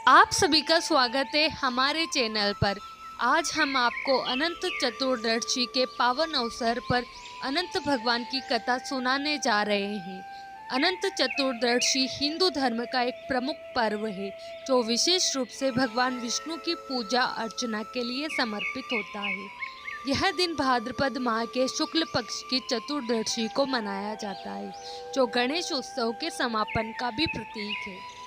आप सभी का स्वागत है हमारे चैनल पर। आज हम आपको अनंत चतुर्दशी के पावन अवसर पर अनंत भगवान की कथा सुनाने जा रहे हैं। अनंत चतुर्दशी हिंदू धर्म का एक प्रमुख पर्व है जो विशेष रूप से भगवान विष्णु की पूजा अर्चना के लिए समर्पित होता है। यह दिन भाद्रपद माह के शुक्ल पक्ष की चतुर्दशी को मनाया जाता है, जो गणेश उत्सव के समापन का भी प्रतीक है।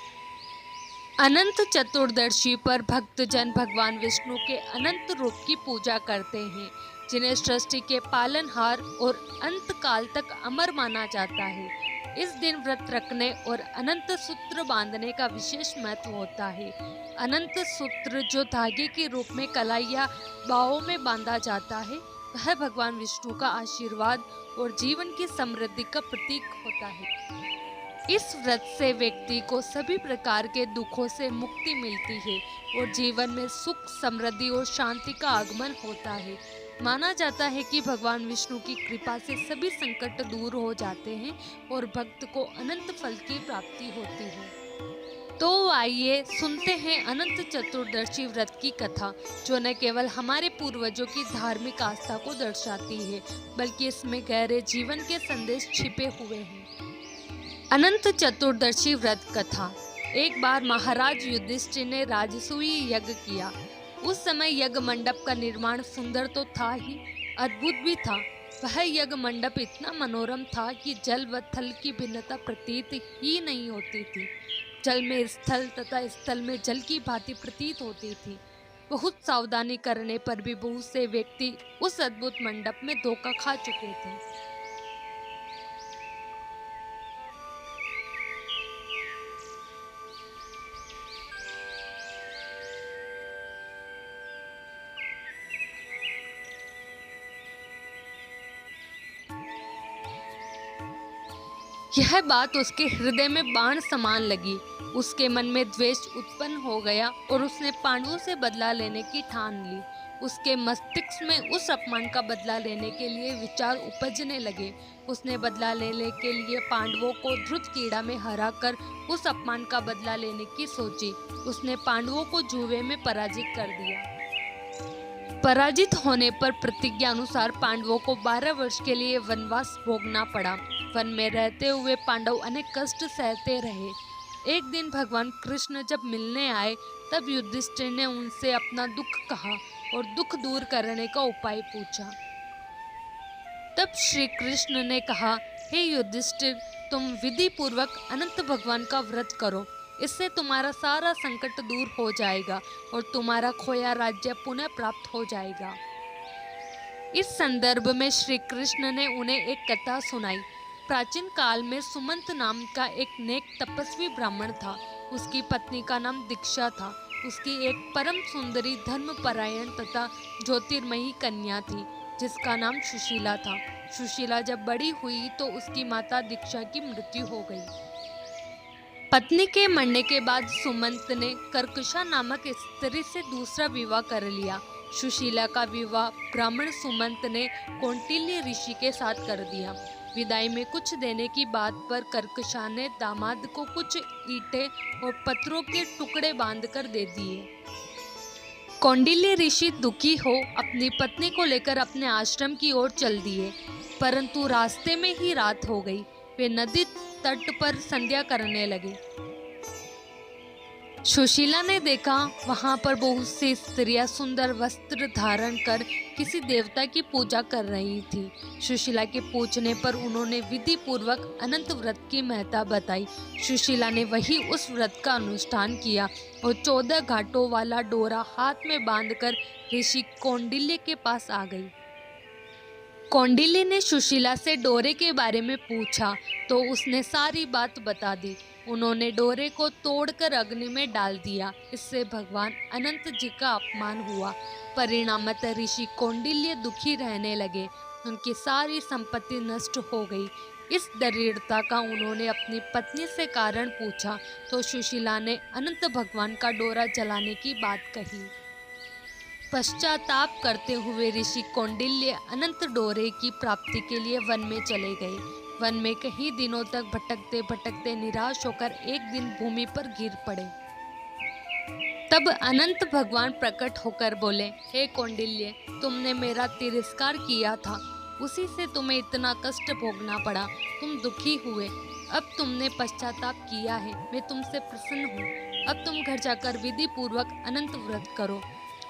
अनंत चतुर्दशी पर भक्तजन भगवान विष्णु के अनंत रूप की पूजा करते हैं, जिन्हें सृष्टि के पालनहार और अंत काल तक अमर माना जाता है। इस दिन व्रत रखने और अनंत सूत्र बांधने का विशेष महत्व होता है। अनंत सूत्र, जो धागे के रूप में कलाई या बाहों में बांधा जाता है, वह भगवान विष्णु का आशीर्वाद और जीवन की समृद्धि का प्रतीक होता है। इस व्रत से व्यक्ति को सभी प्रकार के दुखों से मुक्ति मिलती है और जीवन में सुख, समृद्धि और शांति का आगमन होता है। माना जाता है कि भगवान विष्णु की कृपा से सभी संकट दूर हो जाते हैं और भक्त को अनंत फल की प्राप्ति होती है। तो आइए सुनते हैं अनंत चतुर्दशी व्रत की कथा, जो न केवल हमारे पूर्वजों की धार्मिक आस्था को दर्शाती है, बल्कि इसमें गहरे जीवन के संदेश छिपे हुए हैं। अनंत चतुर्दशी व्रत कथा। एक बार महाराज युधिष्ठिर ने राजसूय यज्ञ किया। उस समय यज्ञ मंडप का निर्माण सुंदर तो था ही, अद्भुत भी था। वह यज्ञ मंडप इतना मनोरम था कि जल व थल की भिन्नता प्रतीत ही नहीं होती थी। जल में स्थल तथा स्थल में जल की भांति प्रतीत होती थी। बहुत सावधानी करने पर भी बहुत से व्यक्ति उस अद्भुत मंडप में धोखा खा चुके थे। यह बात उसके हृदय में बाण समान लगी। उसके मन में द्वेष उत्पन्न हो गया और उसने पांडवों से बदला लेने की ठान ली। उसके मस्तिष्क में उस अपमान का बदला लेने के लिए विचार उपजने लगे। उसने बदला लेने के लिए पांडवों को धृतकीड़ा में हराकर उस अपमान का बदला लेने की सोची। उसने पांडवों को जुए में पराजित कर दिया। पराजित होने पर प्रतिज्ञा अनुसार पांडवों को 12 वर्ष के लिए वनवास भोगना पड़ा। वन में रहते हुए पांडव अनेक कष्ट सहते रहे। एक दिन भगवान कृष्ण जब मिलने आए, तब युधिष्ठिर ने उनसे अपना दुख कहा और दुख दूर करने का उपाय पूछा। तब श्री कृष्ण ने कहा, हे युधिष्ठिर, तुम विधि पूर्वक अनंत भगवान का व्रत करो। इससे तुम्हारा सारा संकट दूर हो जाएगा और तुम्हारा खोया राज्य पुनः प्राप्त हो जाएगा। इस संदर्भ में श्री कृष्ण ने उन्हें एक कथा सुनाई। प्राचीन काल में सुमंत नाम का एक नेक तपस्वी ब्राह्मण था। उसकी पत्नी का नाम दीक्षा था। उसकी एक परम सुंदरी, धर्मपरायण तथा ज्योतिर्मयी कन्या थी, जिसका नाम सुशीला था। सुशीला जब बड़ी हुई तो उसकी माता दीक्षा की मृत्यु हो गई। पत्नी के मरने के बाद सुमंत ने कर्कशा नामक स्त्री से दूसरा विवाह कर लिया। सुशीला का विवाह ब्राह्मण सुमंत ने कौंडिल्य ऋषि के साथ कर दिया। विदाई में कुछ देने की बात पर कर्कशा ने दामाद को कुछ ईंटें और पत्थरों के टुकड़े बांधकर दे दिए। कौंडिल्य ऋषि दुखी हो अपनी पत्नी को लेकर अपने आश्रम की ओर चल दिए, परंतु रास्ते में ही रात हो गई। वे नदी तट पर संध्या करने लगे। सुशीला ने देखा वहां पर बहुत सी स्त्रियां सुंदर वस्त्र धारण कर किसी देवता की पूजा कर रही थी। सुशीला के पूछने पर उन्होंने विधि पूर्वक अनंत व्रत की महत्ता बताई। सुशीला ने वही उस व्रत का अनुष्ठान किया और 14 घाटों वाला डोरा हाथ में बांधकर ऋषि कौंडिल्य के पास आ गई। कौंडिल्य ने सुशीला से डोरे के बारे में पूछा तो उसने सारी बात बता दी। उन्होंने डोरे को तोड़कर अग्नि में डाल दिया। इससे भगवान अनंत जी का अपमान हुआ। परिणामतः ऋषि कौंडिल्य दुखी रहने लगे। उनकी सारी संपत्ति नष्ट हो गई। इस दरिद्रता का उन्होंने अपनी पत्नी से कारण पूछा तो सुशीला ने अनंत भगवान का डोरा जलाने की बात कही। पश्चाताप करते हुए ऋषि कौंडिल्य अनंत डोरे की प्राप्ति के लिए वन में चले गए। वन में कई दिनों तक भटकते भटकते निराश होकर एक दिन भूमि पर गिर पड़े। तब अनंत भगवान प्रकट होकर बोले, हे कौंडिल्य, तुमने मेरा तिरस्कार किया था, उसी से तुम्हें इतना कष्ट भोगना पड़ा। तुम दुखी हुए, अब तुमने पश्चाताप किया है, मैं तुमसे प्रसन्न हूँ। अब तुम घर जाकर विधि पूर्वक अनंत व्रत करो।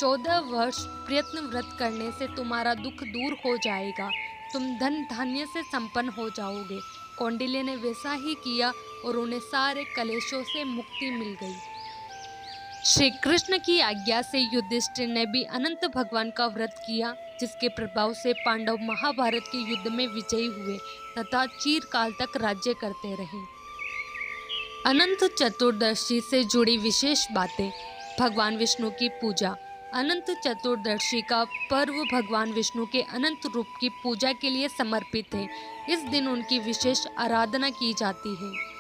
14 वर्ष प्रयत्न व्रत करने से तुम्हारा दुख दूर हो जाएगा, तुम धन धान्य से संपन्न हो जाओगे। कौंडिल्य ने वैसा ही किया और उन्हें सारे कलेशों से मुक्ति मिल गई। श्री कृष्ण की आज्ञा से युधिष्ठिर ने भी अनंत भगवान का व्रत किया, जिसके प्रभाव से पांडव महाभारत के युद्ध में विजयी हुए तथा चिरकाल तक राज्य करते रहे। अनंत चतुर्दशी से जुड़ी विशेष बातें। भगवान विष्णु की पूजा। अनंत चतुर्दशी का पर्व भगवान विष्णु के अनंत रूप की पूजा के लिए समर्पित है। इस दिन उनकी विशेष आराधना की जाती है।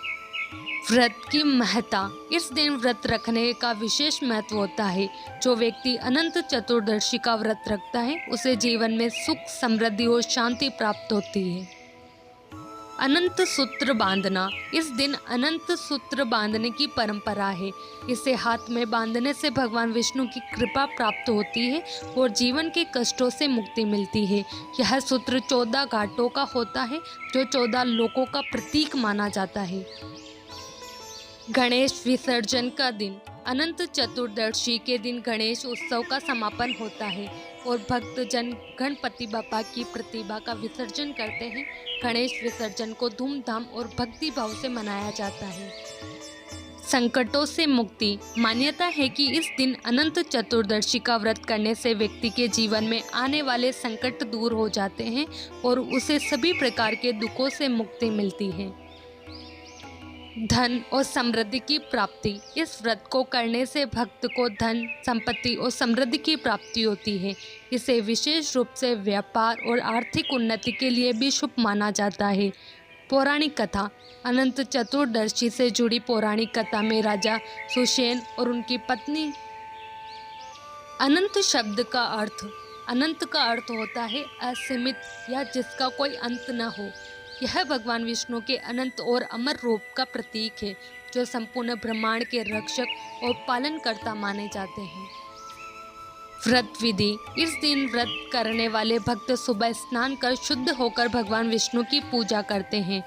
व्रत की महत्ता। इस दिन व्रत रखने का विशेष महत्व होता है। जो व्यक्ति अनंत चतुर्दशी का व्रत रखता है, उसे जीवन में सुख, समृद्धि और शांति प्राप्त होती है। अनंत सूत्र बांधना। इस दिन अनंत सूत्र बांधने की परंपरा है। इसे हाथ में बांधने से भगवान विष्णु की कृपा प्राप्त होती है और जीवन के कष्टों से मुक्ति मिलती है। यह सूत्र 14 घाटों का होता है, जो 14 लोकों का प्रतीक माना जाता है। गणेश विसर्जन का दिन। अनंत चतुर्दशी के दिन गणेश उत्सव का समापन होता है और भक्तजन गणपति बापा की प्रतिमा का विसर्जन करते हैं। गणेश विसर्जन को धूमधाम और भक्ति भाव से मनाया जाता है। संकटों से मुक्ति। मान्यता है कि इस दिन अनंत चतुर्दशी का व्रत करने से व्यक्ति के जीवन में आने वाले संकट दूर हो जाते हैं और उसे सभी प्रकार के दुखों से मुक्ति मिलती है। धन और समृद्धि की प्राप्ति। इस व्रत को करने से भक्त को धन, संपत्ति और समृद्धि की प्राप्ति होती है। इसे विशेष रूप से व्यापार और आर्थिक उन्नति के लिए भी शुभ माना जाता है। पौराणिक कथा। अनंत चतुर्दशी से जुड़ी पौराणिक कथा में राजा सुषेण और उनकी पत्नी। अनंत शब्द का अर्थ। अनंत का अर्थ होता है असीमित या जिसका कोई अंत न हो। यह भगवान विष्णु के अनंत और अमर रूप का प्रतीक है, जो संपूर्ण ब्रह्मांड के रक्षक और पालनकर्ता माने जाते हैं। व्रत विधि। इस दिन व्रत करने वाले भक्त सुबह स्नान कर शुद्ध होकर भगवान विष्णु की पूजा करते हैं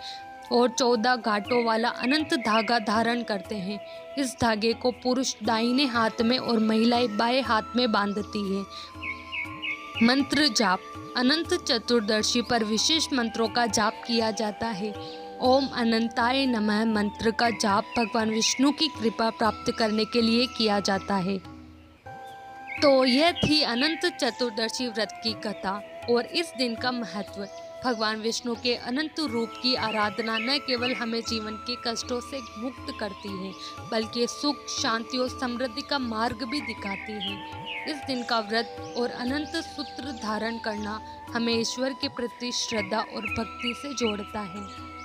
और 14 घाटों वाला अनंत धागा धारण करते हैं। इस धागे को पुरुष दाहिने हाथ में और महिलाएं बाएं हाथ में बांधती है। मंत्र जाप। अनंत चतुर्दशी पर विशेष मंत्रों का जाप किया जाता है। ओम अनंताय नमः मंत्र का जाप भगवान विष्णु की कृपा प्राप्त करने के लिए किया जाता है। तो यह थी अनंत चतुर्दशी व्रत की कथा और इस दिन का महत्व। भगवान विष्णु के अनंत रूप की आराधना न केवल हमें जीवन के कष्टों से मुक्त करती है, बल्कि सुख, शांति और समृद्धि का मार्ग भी दिखाती है। इस दिन का व्रत और अनंत सूत्र धारण करना हमें ईश्वर के प्रति श्रद्धा और भक्ति से जोड़ता है।